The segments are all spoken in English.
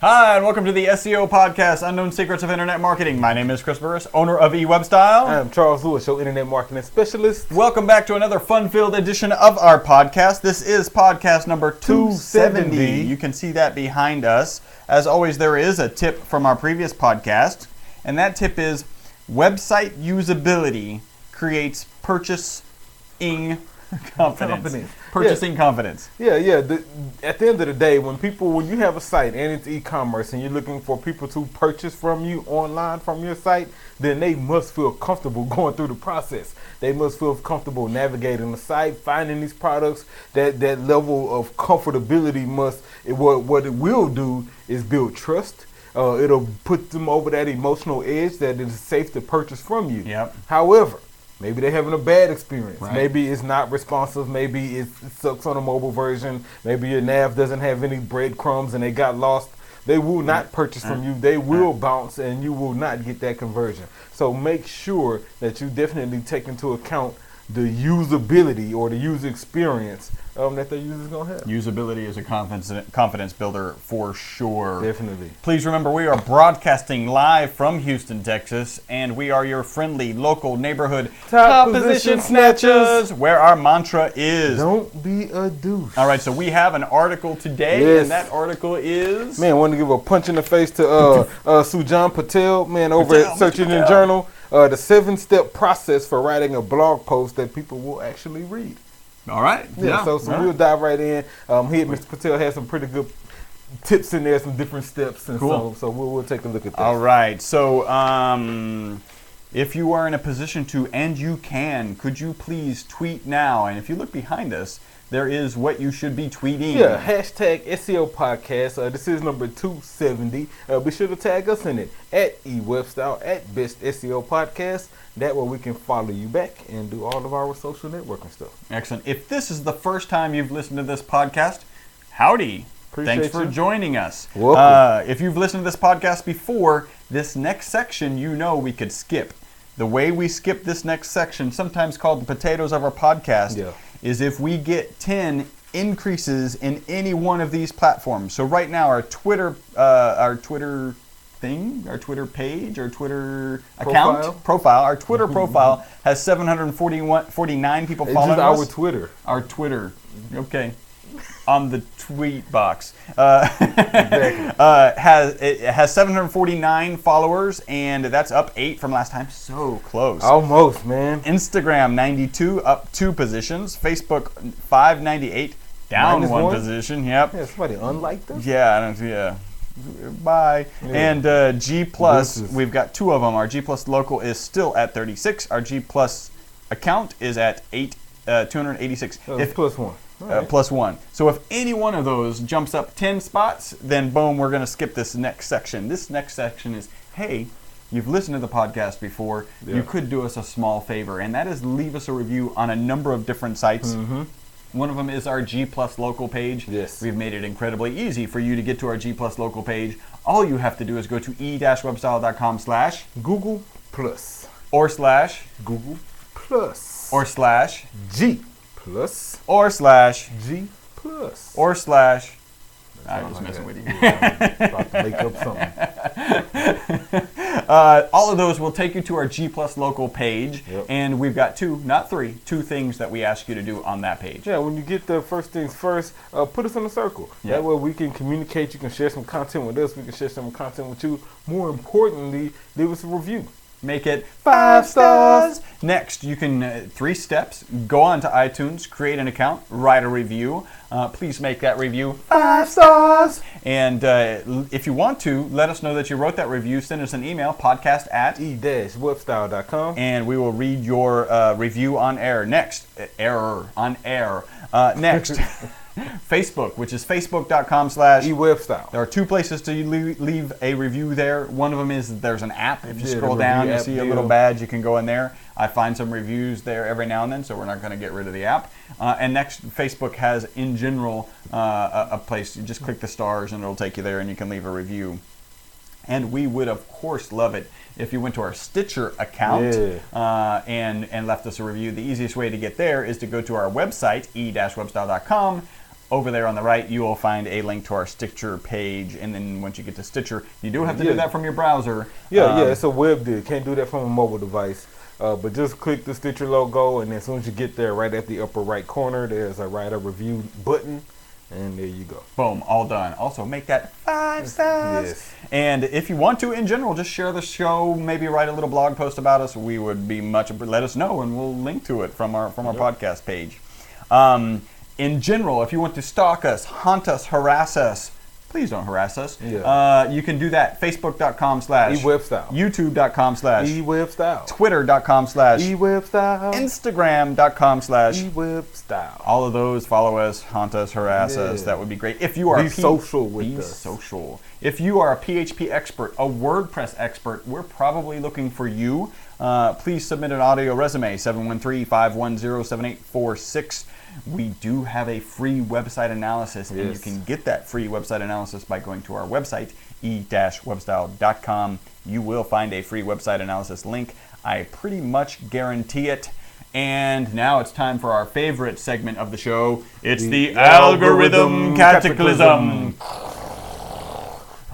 Hi, and welcome to the SEO podcast, Unknown Secrets of Internet Marketing. My name is Chris Burris, owner of eWebStyle. I'm Charles Lewis, your Internet Marketing Specialist. Welcome back to another fun-filled edition of our podcast. This is podcast number 270. You can see that behind us. As always, there is a tip from our previous podcast, and that tip is website usability creates purchasing confidence. Purchasing confidence. Yeah. At the end of the day, when you have a site and it's e-commerce and you're looking for people to purchase from you online from your site, then they must feel comfortable going through the process. They must feel comfortable navigating the site, finding these products. That level of comfortability what it will do is build trust. It'll put them over that emotional edge that it is safe to purchase from you. Yep. However, maybe they're having a bad experience. Right. Maybe it's not responsive. Maybe it sucks on a mobile version. Maybe your nav doesn't have any breadcrumbs and they got lost. They will not purchase from you. They will bounce and you will not get that conversion. So make sure that you definitely take into account the usability or the user experience that the user's going to have. Usability is a confidence builder for sure. Definitely. Please remember, we are broadcasting live from Houston, Texas, and we are your friendly local neighborhood Top position snatchers, where our mantra is don't be a douche. All right, so we have an article today, Yes. and that article is... Man, I want to give a punch in the face to Sujan Patel, man, over Patel, at Search Mr. Engine Patel. Journal. The 7-step process for writing a blog post that people will actually read. All right. So all right. we'll dive right in. Mr. Patel has some pretty good tips in there, some different steps, and Cool. so we'll take a look at that. All right. So if you are in a position to, and you can, could you please tweet now? And if you look behind us, there is what you should be tweeting. Yeah, hashtag SEO podcast. This is number 270. Be sure to tag us in it at eWebStyle, at Best SEO Podcast. That way we can follow you back and do all of our social networking stuff. Excellent. If this is the first time you've listened to this podcast, howdy. Appreciate Thanks for you. joining us. Welcome. If you've listened to this podcast before, this next section we could skip. The way we skip this next section, sometimes called the potatoes of our podcast, is if we get 10 increases in any one of these platforms. So right now our Twitter thing, our Twitter page, our Twitter profile, our Twitter profile has 749 people It's following just us. our Twitter. Our Twitter, okay, on the tweet box, Exactly. it has 749 followers, and that's up 8 from last time. So close. Almost, man. Instagram 92, up 2 positions. Facebook 598, down Minus one one? position. Yep. Yeah, somebody unliked us? Yeah, I don't. Yeah. Bye. Yeah. And G Plus, Deuces. we've got 2 of them. Our G Plus local is still at 36. Our G Plus account is at 286. It's plus one. All right. Plus 1. So if any one of those jumps up 10 spots, then boom, we're going to skip this next section. This next section is, hey, you've listened to the podcast before. Yeah. You could do us a small favor, and that is leave us a review on a number of different sites. Mm-hmm. One of them is our G Plus local page. Yes. We've made it incredibly easy for you to get to our G Plus local page. All you have to do is go to e-webstyle.com/ Google Plus. or slash Google Plus. or slash G Plus. or slash G Plus. or slash. I'm Something just like messing that. with you. About to make up something. All of those will take you to our G Plus local page, Yep. and we've got 2, not 3, 2 things that we ask you to do on that page. Yeah, when you get the first things first, put us in a circle. Yeah. That way we can communicate. You can share some content with us. We can share some content with you. More importantly, leave us a review. Make it 5 stars. Next, you can 3 steps. Go on to iTunes, create an account, write a review. Please make that review 5 stars. And if you want to, let us know that you wrote that review. Send us an email, podcast at e-webstyle.com. and we will read your review on air. Next, on air. Next, Facebook, which is facebook.com/ eWebstyle. There are 2 places to leave a review there. One of them is there's an app. If you Yeah, scroll the down, review you app see a deal. little badge. You can go in there. I find some reviews there every now and then, so we're not going to get rid of the app. And next, Facebook has, in general, a place. You just click the stars, and it'll take you there, and you can leave a review. And we would, of course, love it if you went to our Stitcher account and left us a review. The easiest way to get there is to go to our website, e-webstyle.com, over there on the right, you will find a link to our Stitcher page. And then once you get to Stitcher, you do have to do that from your browser. Yeah, it's a web deal. Can't do that from a mobile device. But just click the Stitcher logo, and as soon as you get there, right at the upper right corner, there's a write a review button, and there you go. Boom, all done. Also, make that 5 stars. Yes. And if you want to, in general, just share the show. Maybe write a little blog post about us. We would be let us know, and we'll link to it from our podcast page. In general, if you want to stalk us, haunt us, harass us, please don't harass us. Yeah. You can do that. Facebook.com/. eWebStyle. YouTube.com/ eWebStyle. Twitter.com/ eWebStyle. Instagram.com/ eWebStyle. all of those. Follow us, haunt us, harass us. That would be great. If you are Be social with be us. social. If you are a PHP expert, a WordPress expert, we're probably looking for you. Please submit an audio resume, 713-510-7846. We do have a free website analysis, and you can get that free website analysis by going to our website, e-webstyle.com. You will find a free website analysis link. I pretty much guarantee it. And now it's time for our favorite segment of the show. It's the Algorithm Cataclysm.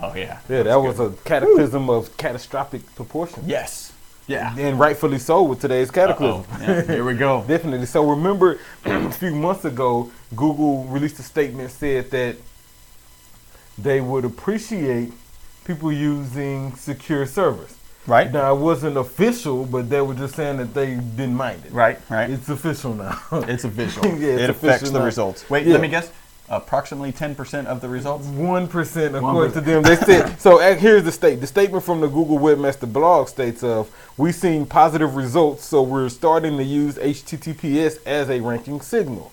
Oh, yeah. Yeah, that was a cataclysm of catastrophic proportions. Yes. Yeah. And rightfully so with today's cataclysm. Yeah, here we go. Definitely. So remember, a few months ago, Google released a statement, said that they would appreciate people using secure servers. Right. Now, it wasn't official, but they were just saying that they didn't mind it. Right. It's official now. It's official. Yeah, it affects the now. results. Wait, let me guess. Approximately 10% of the results? 1% according to them. They said, so here's the statement. The statement from the Google Webmaster blog states we've seen positive results, so we're starting to use HTTPS as a ranking signal.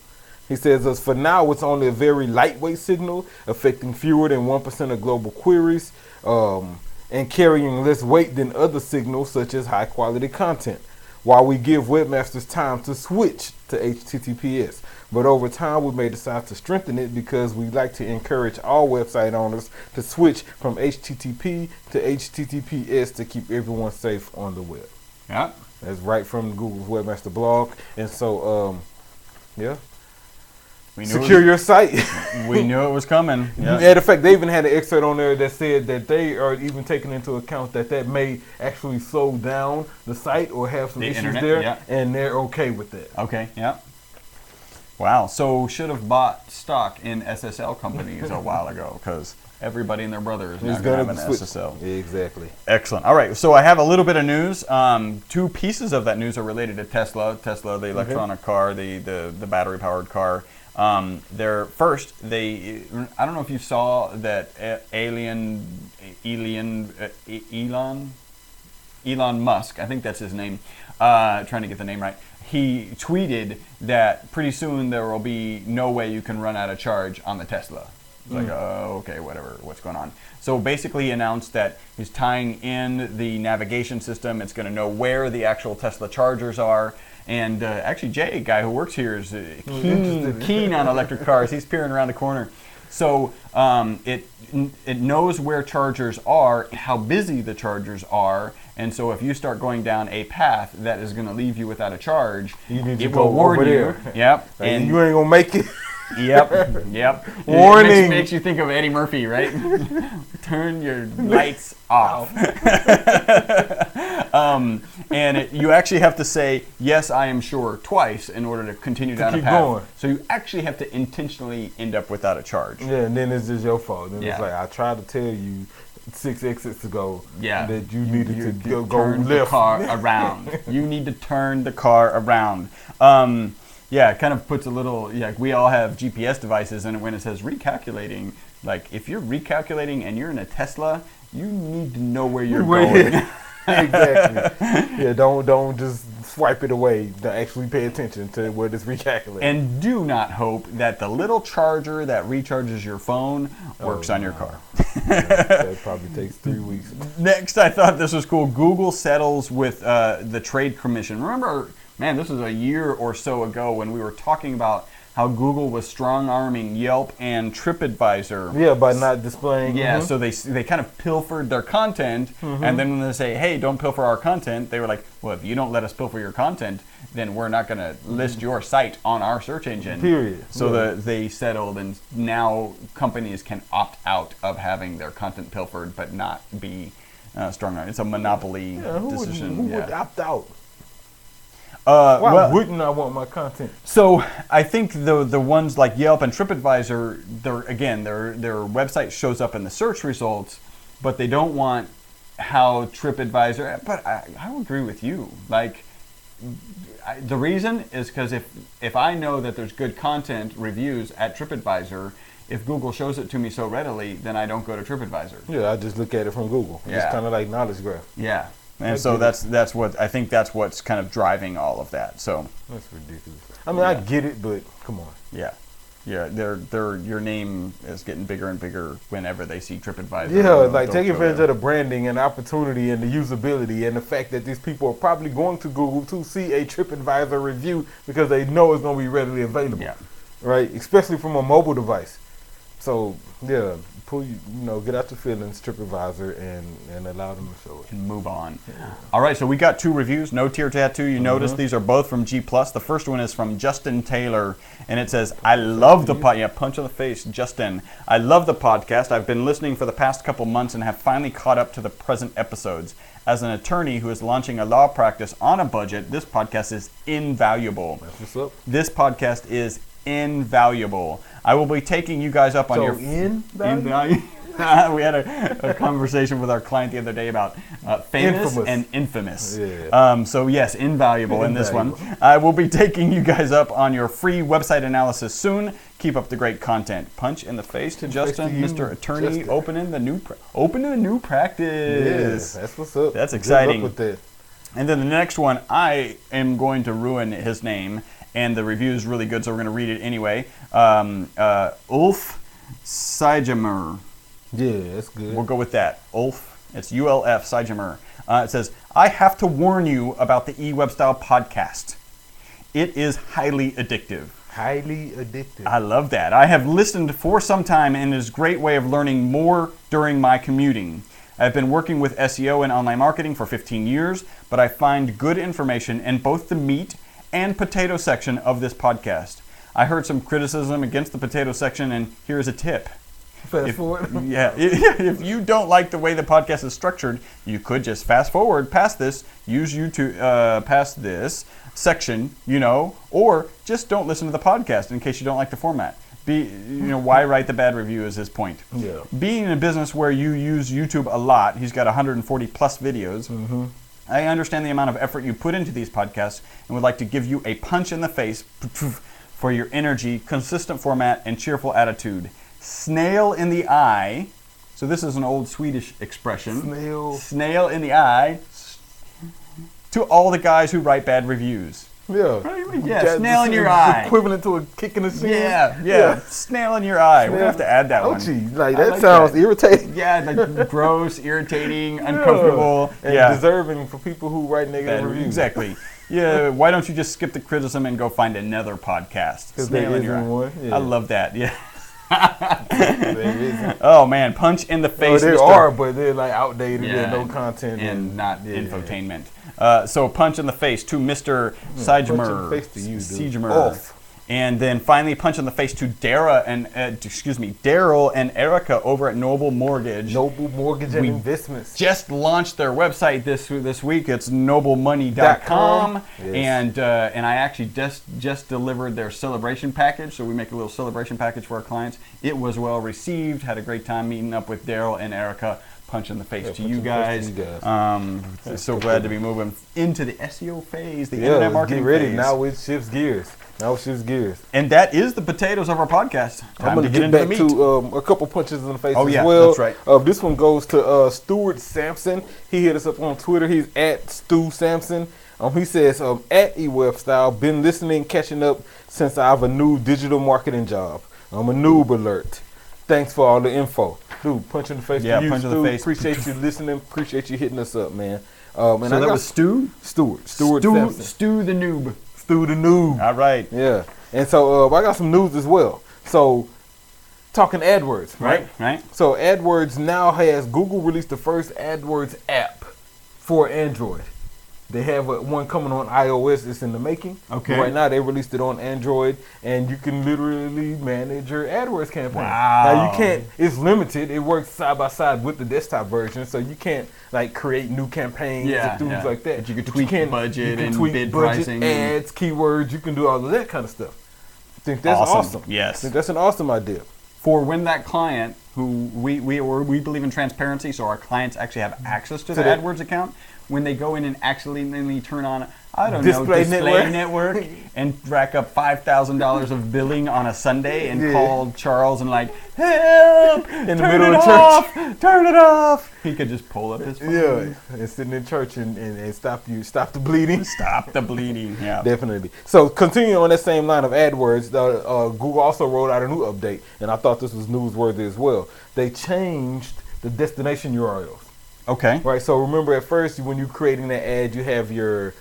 He says, for now, it's only a very lightweight signal, affecting fewer than 1% of global queries, and carrying less weight than other signals, such as high-quality content, while we give webmasters time to switch to HTTPS. But over time, we may decide to strengthen it because we like to encourage all website owners to switch from HTTP to HTTPS to keep everyone safe on the web. Yeah. That's right from Google's Webmaster blog. And so, secure your site. We knew it was coming. Yeah. Matter of fact, they even had an excerpt on there that said that they are even taking into account that may actually slow down the site or have some issues internet, there, and they're okay with that. Okay, yeah. Wow, so should have bought stock in SSL companies a while ago because everybody and their brother is now going to have an SSL. Yeah, exactly. Excellent. All right, so I have a little bit of news. Two pieces of that news are related to Tesla. Tesla, the electronic car, the battery-powered car. I don't know if you saw that Elon Musk, I think that's his name, trying to get the name right. He tweeted that pretty soon there will be no way you can run out of charge on the Tesla. It's like, okay, whatever, what's going on? So basically he announced that he's tying in the navigation system. It's going to know where the actual Tesla chargers are. And actually Jay, a guy who works here, is keen on electric cars. He's peering around the corner. So it knows where chargers are, how busy the chargers are, and so if you start going down a path that is going to leave you without a charge, it will warn you. Yep. And you ain't going to make it. Yep. Warning. It makes you think of Eddie Murphy, right? Turn your lights off. You actually have to say, yes, I am sure, twice in order to continue down a path. Going. So you actually have to intentionally end up without a charge. Yeah, and then it's just your fault. Then it's like, I tried to tell you 6 exits ago that you needed to go turn left. The car around. You need to turn the car around. It kind of puts a little, we all have GPS devices, and when it says recalculating, like if you're recalculating and you're in a Tesla, you need to know where you're going. Exactly. Yeah, don't just swipe it away. Actually pay attention to where it's recalculating. And do not hope that the little charger that recharges your phone works on your car. That probably takes 3 weeks. Next, I thought this was cool. Google settles with the Trade Commission. Remember, man, this was a year or so ago when we were talking about how Google was strong-arming Yelp and TripAdvisor. Yeah, by not displaying. Yeah, so they kind of pilfered their content, and then when they say, hey, don't pilfer our content, they were like, well, if you don't let us pilfer your content, then we're not going to list your site on our search engine. Period. So they settled, and now companies can opt out of having their content pilfered, but not be strong armed. It's a monopoly decision. Who would opt out? Why wouldn't I want my content? So I think the ones like Yelp and TripAdvisor, their website shows up in the search results, but they don't want how TripAdvisor. But I agree with you. Like the reason is because if I know that there's good content reviews at TripAdvisor, if Google shows it to me so readily, then I don't go to TripAdvisor. Yeah, I just look at it from Google. Yeah. It's kind of like knowledge graph. Yeah. And so that's what I think that's what's kind of driving all of that. So that's ridiculous. I mean, I get it, but come on. Yeah, your name is getting bigger and bigger whenever they see TripAdvisor. Yeah, like take advantage of the branding and opportunity and the usability and the fact that these people are probably going to Google to see a TripAdvisor review because they know it's going to be readily available. Yeah. Right, especially from a mobile device. So yeah, get out your feelings, TripAdvisor, and allow them to show it. And move on. Yeah. All right, so we got 2 reviews. No Tear Tattoo. You notice these are both from G+. The first one is from Justin Taylor, and it says, I love the podcast. Yeah, punch in the face, Justin. I love the podcast. I've been listening for the past couple months and have finally caught up to the present episodes. As an attorney who is launching a law practice on a budget, this podcast is invaluable. That's what's up. This podcast is invaluable. I will be taking you guys up on your invaluable. We had a conversation with our client the other day about famous and infamous. Yeah. So yes, invaluable in this one. I will be taking you guys up on your free website analysis soon. Keep up the great content. Punch in the face to Justin, Mr. Attorney, Justin. opening the new practice. Yeah, that's what's up. That's exciting. Good luck with that. And then the next one, I am going to ruin his name, and the review is really good, so we're going to read it anyway. Ulf Seigemer. Yeah, that's good. We'll go with that. Ulf. It's ULF Seigemer. It says, I have to warn you about the eWebStyle podcast. It is highly addictive. Highly addictive. I love that. I have listened for some time, and it is a great way of learning more during my commuting. I've been working with SEO and online marketing for 15 years, but I find good information in both the meat and potato section of this podcast. I heard some criticism against the potato section, and here's a tip. Fast forward. Yeah, if you don't like the way the podcast is structured, you could just fast forward past this, use YouTube past this section, or just don't listen to the podcast in case you don't like the format. Why write the bad review is his point. Yeah. Being in a business where you use YouTube a lot, he's got 140 plus videos. Mm-hmm. I understand the amount of effort you put into these podcasts and would like to give you a punch in the face for your energy, consistent format, and cheerful attitude. Snail in the eye. So this is an old Swedish expression. Snail in the eye. To all the guys who write bad reviews. Yeah. Yeah, snail in your eye. Equivalent to a kick in the shin. Yeah. Snail in your eye. We're going to have to add that one. That sounds irritating. Yeah, like gross, irritating, uncomfortable. And deserving for people who write negative reviews. Exactly. Yeah, why don't you just skip the criticism and go find another podcast? Snail in your eye. One. Yeah. I love that. Yeah. Oh man, punch in the face. There are, but they're like outdated and no content and not infotainment. So punch in the face to Mr. Seigemer. And then finally punch in the face to Daryl and Erica over at Noble Mortgage. Noble Mortgage and Investments. Just launched their website this week. It's noblemoney.com. Yes. And I actually just delivered their celebration package. So we make a little celebration package for our clients. It was well received. Had a great time meeting up with Daryl and Erica. Punch in the face to you guys. So glad to be moving into the SEO phase, the internet marketing phase. Get ready. Now it shifts gears. And that is the potatoes of our podcast. I'm going to get back to a couple punches in the face as well. That's right. This one goes to Stuart Sampson. He hit us up on Twitter. He's at Stu Sampson. He says, at eWebStyle, been listening, catching up since I have a new digital marketing job. I'm a noob alert. Thanks for all the info. Dude, punch in the face to you, punch in the face. Appreciate you listening. Appreciate you hitting us up, man. So that was Stu? Stuart Sampson. Stu the noob. Stu the noob. All right. Yeah. And so I got some news as well. So talking AdWords, right? Right. So AdWords now has Google released the first AdWords app for Android. They have one coming on iOS. It's in the making. Okay. Right now, they released it on Android, and you can literally manage your AdWords campaign. Wow. Now, you can't. It's limited. It works side by side with the desktop version, so you can't like create new campaigns and things like that. But you can tweak budget and bid pricing, ads, keywords. You can do all of that kind of stuff. I think that's awesome. Yes. I think that's an awesome idea. For when that client, who we believe in transparency, so our clients actually have access to the that- AdWords account. When they go in and accidentally turn on, Display network and rack up $5,000 of billing on a Sunday and call Charles and like, help! In the middle of church. Turn it off! He could just pull up his phone. Yeah, and sitting in church and stop the bleeding. Stop the bleeding. Yeah. Definitely. So continuing on that same line of AdWords, Google also rolled out a new update, and I thought this was newsworthy as well. They changed the destination URLs. Okay. Right. So remember, at first when you're creating that ad, you have your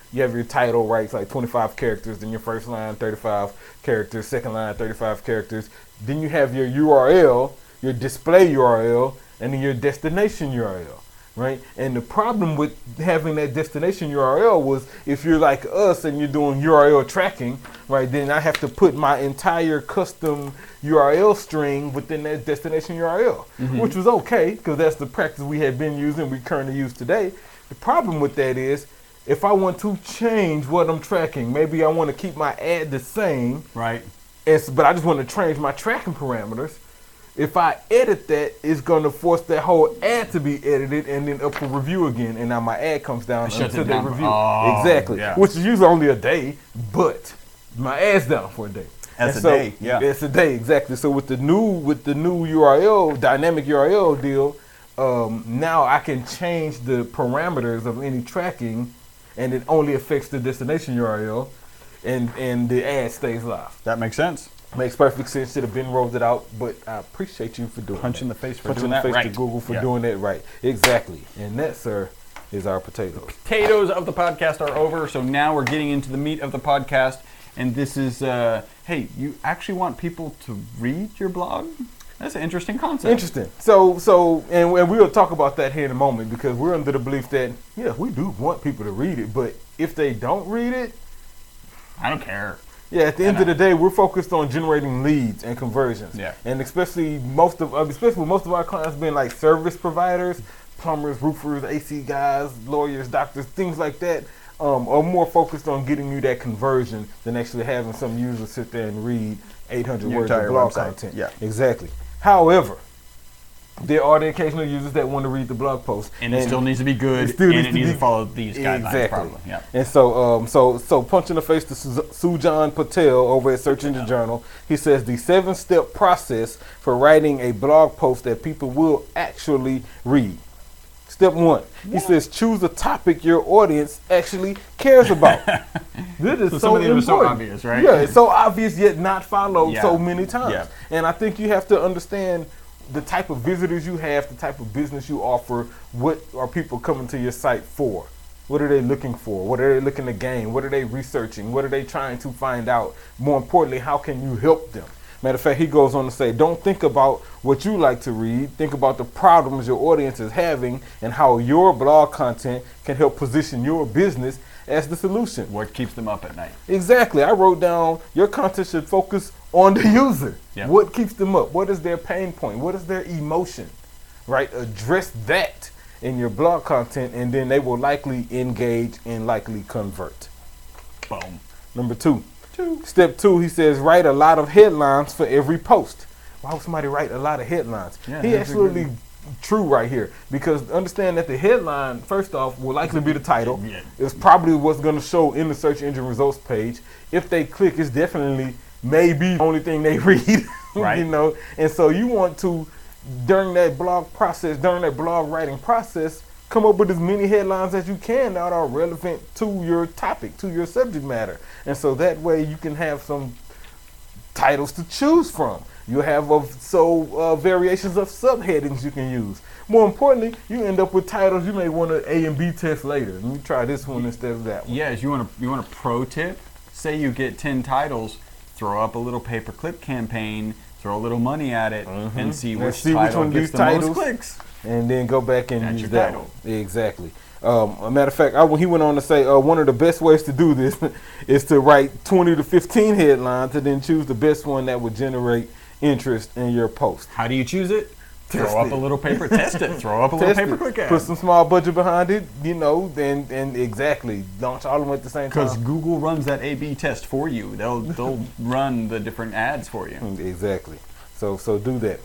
title, right? It's like 25 characters. Then your first line, 35 characters. Second line, 35 characters. Then you have your URL, your display URL, and then your destination URL. Right. And the problem with having that destination URL was if you're like us and you're doing URL tracking, right, then I have to put my entire custom URL string within that destination URL, which was okay because that's the practice we had been using, we currently use today. The problem with that is if I want to change what I'm tracking, maybe I want to keep my ad the same, right? But I just want to change my tracking parameters. If I edit that, it's going to force that whole ad to be edited and then up for review again. And now my ad comes down until they review. Exactly. Yeah. Which is usually only a day, but my ad's down for a day. That's a day, yeah. It's a day, exactly. So with the new URL, dynamic URL deal, now I can change the parameters of any tracking and it only affects the destination URL and the ad stays live. That makes sense. Makes perfect sense. Should have been rolled it out, but I appreciate you for doing Punch that. in the face for Punch doing in the that face right. to Google for doing that right. Exactly. And that, sir, is our potatoes. Potatoes of the podcast are over, so now we're getting into the meat of the podcast. And this is, hey, you actually want people to read your blog? That's an interesting concept. Interesting. So, and we'll talk about that here in a moment because we're under the belief that, yeah, we do want people to read it, but if they don't read it, I don't care. Yeah, at the end of the day, we're focused on generating leads and conversions. Yeah. And especially with most of our clients being like service providers, plumbers, roofers, AC guys, lawyers, doctors, things like that, are more focused on getting you that conversion than actually having some user sit there and read 800 Your words of entire blog website. content. Yeah. Exactly. However, there are the occasional users that want to read the blog post. And it still needs to be good, and it needs to follow these guidelines probably. Yeah. And so punch in the face to Sujan Patel over at Search Engine Journal. He says the 7-step process for writing a blog post that people will actually read. Step 1, he says choose a topic your audience actually cares about. This is so important. So obvious, right? Yeah, it's so obvious yet not followed so many times. Yeah. And I think you have to understand the type of visitors you have, the type of business you offer. What are people coming to your site for? What are they looking for? What are they looking to gain? What are they researching? What are they trying to find out? More importantly, how can you help them? Matter of fact, he goes on to say, don't think about what you like to read. Think about the problems your audience is having and how your blog content can help position your business as the solution. What keeps them up at night? Exactly. I wrote down your content should focus on the user. Yep. What keeps them up? What is their pain point? What is their emotion? Right? Address that in your blog content, and then they will likely engage and likely convert. Boom. Number 2. Step 2, he says, write a lot of headlines for every post. Why would somebody write a lot of headlines? Yeah, he absolutely true right here, because understand that the headline, first off, will likely be the title. Yeah. It's probably what's going to show in the search engine results page. If they click, it's definitely maybe the only thing they read. Right. You know, and so you want to, during that blog writing process, come up with as many headlines as you can that are relevant to your topic, to your subject matter. And so that way you can have some titles to choose from. You have variations of subheadings you can use. More importantly, you end up with titles you may want to A and B test later. Let me try this one instead of that one. Yes, you want a pro tip? Say you get 10 titles, throw up a little pay-per-click campaign, throw a little money at it, and see which which title one gets gets the titles. most clicks. And then go back and That's use your that title. one. Exactly. A matter of fact, he went on to say one of the best ways to do this is to write 20 to 15 headlines and then choose the best one that would generate interest in your post. How do you choose it? Test Throw up it. a little paper, test it. Throw up a little Test it. pay-per-click ad. Put some small budget behind it, and exactly launch all of them at the same Because time. Google runs that A/B test for you. They'll run the different ads for you. Exactly. So do that.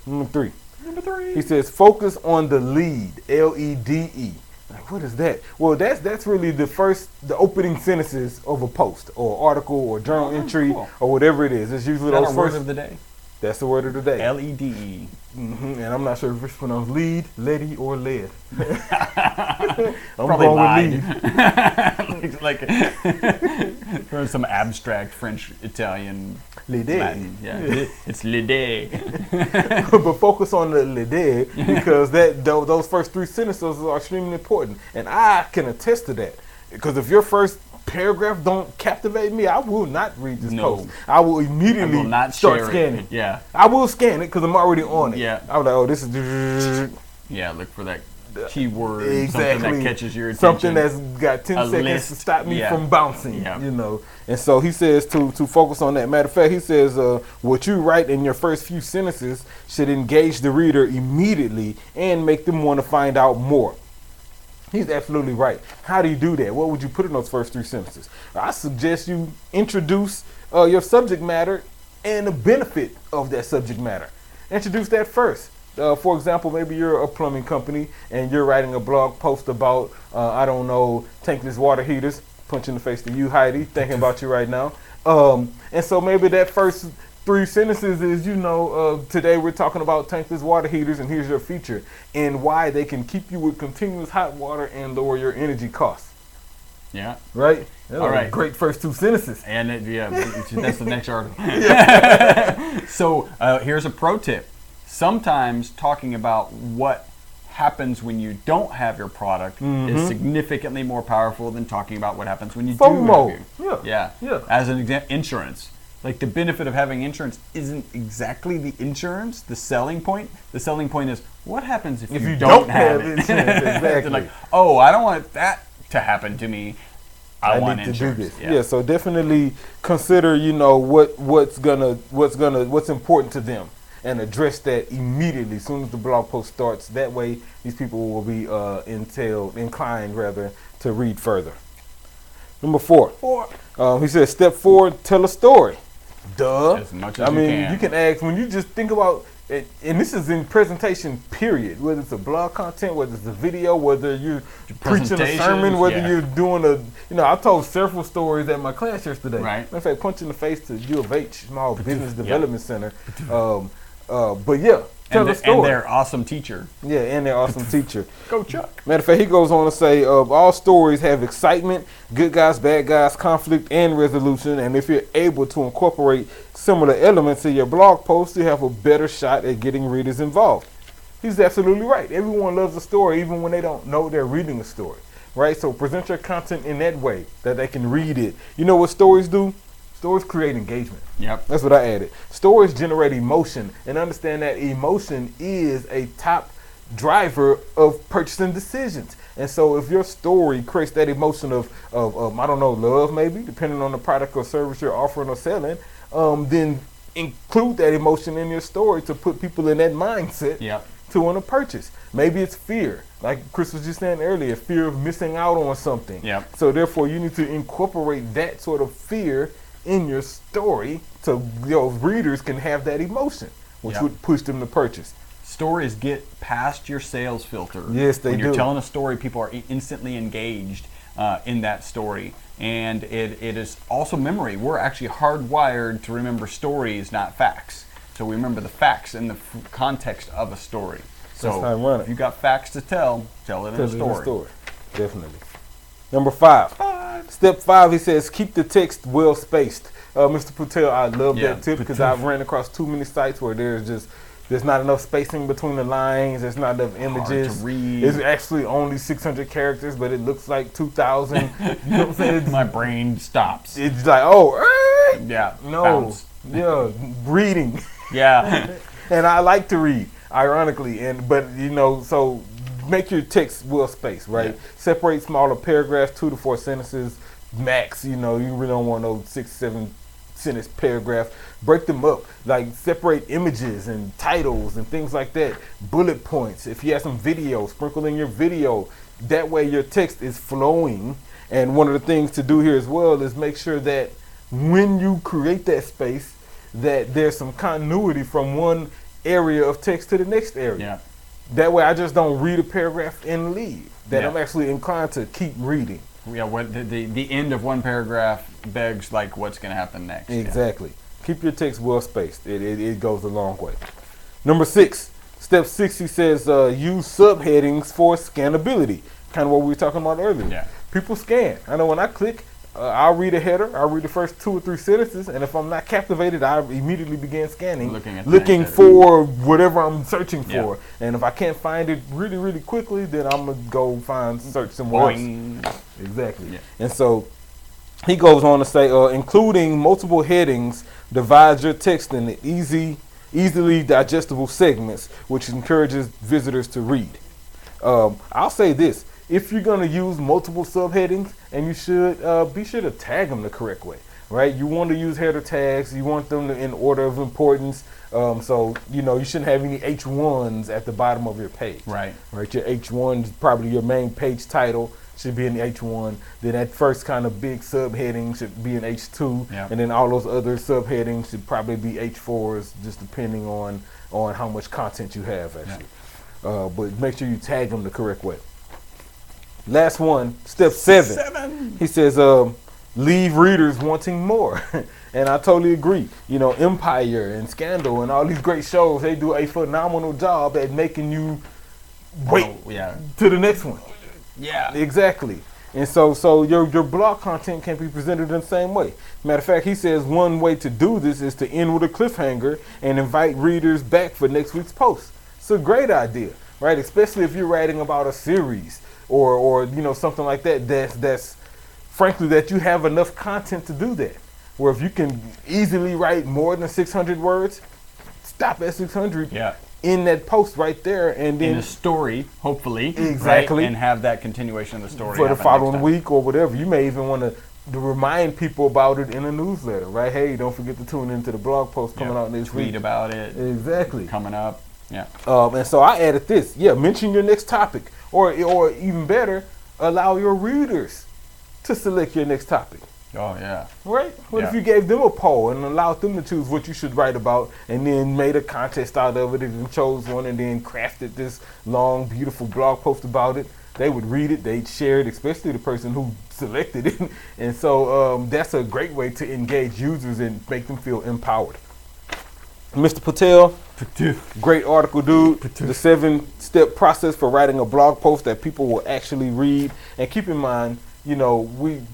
Number 3. Number 3. He says focus on the lead. LEDE. Like, what is that? Well, that's really the opening sentences of a post or article or journal entry cool. or whatever it is. It's usually Is that those our word first. of the day? That's the word of the day. LEDE. And I'm not sure if it's pronounced lead, lady, or lead. I'm Probably going lied. with lead. like from some abstract French, Italian, Lead. Latin. Yeah, it's l'idée. But focus on the lead because those first 3 sentences are extremely important, and I can attest to that. Because if your first paragraph don't captivate me, I will not read this No. post. I will immediately I will not start share scanning. it. Yeah, I will scan it because I'm already on it. Yeah. I'm like, oh, this is yeah. Look for that keyword, exactly something that catches your attention. something that's got 10 A seconds list. to stop me Yeah. from bouncing. Yeah. And so he says to focus on that. Matter of fact, he says what you write in your first few sentences should engage the reader immediately and make them want to find out more. He's absolutely right. How do you do that? What would you put in those first 3 sentences? I suggest you introduce your subject matter and the benefit of that subject matter. Introduce that first. For example, maybe you're a plumbing company and you're writing a blog post about, tankless water heaters. Punch in the face to you, Heidi, thinking about you right now. And so maybe that first 3 sentences is, today we're talking about tankless water heaters and here's your feature and why they can keep you with continuous hot water and lower your energy costs. Yeah. Right? All right. Great first 2 sentences. And that's the next article. So here's a pro tip. Sometimes talking about what happens when you don't have your product is significantly more powerful than talking about what happens when you FOMO. do have Yeah. As an example, insurance. Like the benefit of having insurance isn't exactly the insurance, the selling point. The selling point is what happens if you don't have it. insurance. They're Exactly. like, oh, I don't want that to happen to me. I want need to insurance. do this. Yeah. So definitely consider, what's important to them and address that immediately as soon as the blog post starts. That way these people will be inclined to read further. Number 4. He says step 4, tell a story. Duh. As much as you can ask when you just think about it, and this is in presentation period, whether it's a blog content, whether it's a video, whether you're preaching a sermon, whether you're doing I told several stories at my class yesterday. Right. In fact, punch in the face to U of H, Small Business Development Center. But yeah, tell a story. And their awesome teacher. Yeah, and their awesome teacher. Go Chuck. Matter of fact, he goes on to say, all stories have excitement, good guys, bad guys, conflict, and resolution. And if you're able to incorporate similar elements in your blog post, you have a better shot at getting readers involved. He's absolutely right. Everyone loves a story, even when they don't know they're reading a story, right? So present your content in that way that they can read it. You know what stories do? Stories create engagement. Yep. That's what I added. Stories generate emotion, and understand that emotion is a top driver of purchasing decisions. And so if your story creates that emotion of love maybe, depending on the product or service you're offering or selling, then include that emotion in your story to put people in that mindset to want to purchase. Maybe it's fear, like Chris was just saying earlier, fear of missing out on something. Yep. So therefore you need to incorporate that sort of fear in your story so your readers can have that emotion, which would push them to purchase. Stories get past your sales filter. Yes, they do. When you're telling a story, people are instantly engaged in that story. And it is also memory. We're actually hardwired to remember stories, not facts. So we remember the facts in the context of a story. So That's how I run it. if you got facts to tell it in a story. Definitely. Number 5. Step 5, he says, keep the text well spaced. Mr. Patel, I love that tip because I've ran across too many sites where there's not enough spacing between the lines. There's not enough images. Hard to read. It's actually only 600 characters, but it looks like 2,000. You know what I'm saying? My brain stops. It's like, Yeah. No. Bounce. Yeah. Reading. Yeah. And I like to read, ironically. But so make your text well spaced, right? Yeah. Separate smaller paragraphs, 2 to 4 sentences max. You really don't want no 6-7 sentence paragraph. Break them up, like separate images and titles and things like that. Bullet points. If you have some video, sprinkle in your video. That way your text is flowing. And one of the things to do here as well is make sure that when you create that space, that there's some continuity from one area of text to the next area. Yeah. That way I just don't read a paragraph and leave. That Yeah. I'm actually inclined to keep reading. Yeah. What the end of one paragraph begs like what's going to happen next. Exactly. Keep your text well spaced. It goes a long way. Number 6, step 6, he says use subheadings for scannability. Kind of what we were talking about earlier. Yeah. People scan. I know when I click, I'll read a header. I'll read the first 2 or 3 sentences, and if I'm not captivated, I immediately begin scanning, looking for whatever I'm searching for. Yeah. And if I can't find it really, really quickly, then I'm gonna go search somewhere else. Exactly. Yeah. And so he goes on to say, including multiple headings divides your text into easily digestible segments, which encourages visitors to read. I'll say this. If you're going to use multiple subheadings, and you should be sure to tag them the correct way, right? You want to use header tags. You want them in order of importance. So, you shouldn't have any H1s at the bottom of your page. Right. Right. Your H1 is probably your main page title should be in the H1. Then that first kind of big subheading should be in H2. Yeah. And then all those other subheadings should probably be H4s, just depending on how much content you have, actually. Yeah. But make sure you tag them the correct way. Last one, step 7. He says, leave readers wanting more. And I totally agree. Empire and Scandal and all these great shows, they do a phenomenal job at making you wait to the next one. Yeah. Exactly. And so your blog content can be presented in the same way. Matter of fact, he says one way to do this is to end with a cliffhanger and invite readers back for next week's post. It's a great idea, right? Especially if you're writing about a series or something like that. That's frankly that you have enough content to do that. Where if you can easily write more than 600 words, stop at 600. Yeah. In that post right there, and then in a story, hopefully, exactly, right? And have that continuation of the story for the following week or whatever. You may even want to remind people about it in a newsletter, right? Hey, don't forget to tune into the blog post coming out next week. Tweet about it. Exactly. Coming up. Yeah. And so I added this. Yeah, mention your next topic, or even better, allow your readers to select your next topic. Oh, yeah. Right? What if you gave them a poll and allowed them to choose what you should write about and then made a contest out of it and chose one and then crafted this long, beautiful blog post about it? They would read it, they'd share it, especially the person who selected it. And so that's a great way to engage users and make them feel empowered. Mr. Patel, great article, dude. The 7-step process for writing a blog post that people will actually read. And keep in mind,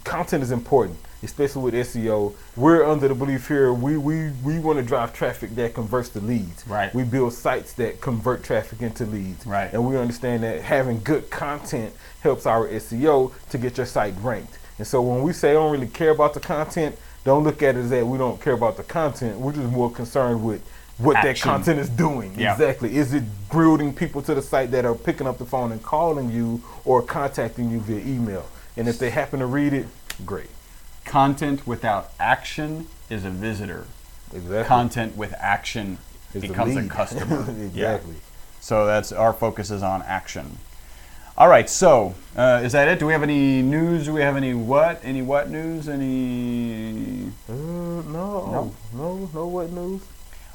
content is important, especially with SEO. We're under the belief here we want to drive traffic that converts to leads. Right. We build sites that convert traffic into leads. Right. And we understand that having good content helps our SEO to get your site ranked. And so when we say I don't really care about the content, don't look at it as that we don't care about the content. We're just more concerned with what action. That content is doing. Yeah. Exactly. Is it building people to the site that are picking up the phone and calling you or contacting you via email? And if they happen to read it, great. Content without action is a visitor. Exactly. Content with action becomes a customer. Exactly. Yeah. So that's our focus is on action. All right. So is that it? Do we have any news? Do we have any what? Any what news? Any? No what news.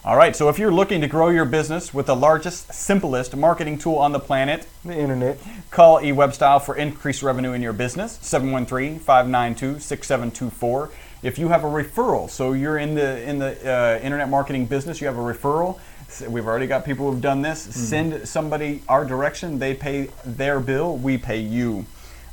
All right. So if you're looking to grow your business with the largest, simplest marketing tool on the planet, the internet, call eWebstyle for increased revenue in your business. 713-592-6724. If you have a referral, so you're in the internet marketing business, you have a referral. We've already got people who've done this. Send somebody our direction. They pay their bill. We pay you.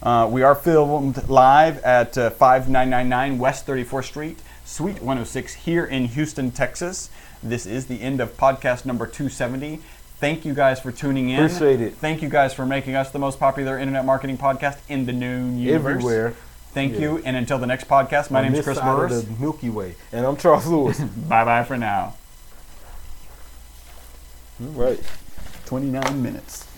We are filmed live at 5999 West 34th Street, Suite 106 here in Houston, Texas. This is the end of podcast number 270. Thank you guys for tuning in. Appreciate it. Thank you guys for making us the most popular internet marketing podcast in the known universe. Everywhere. Thank you, and until the next podcast, my name is Chris Burris. The Milky Way, and I'm Charles Lewis. Bye-bye for now. Right. 29 minutes.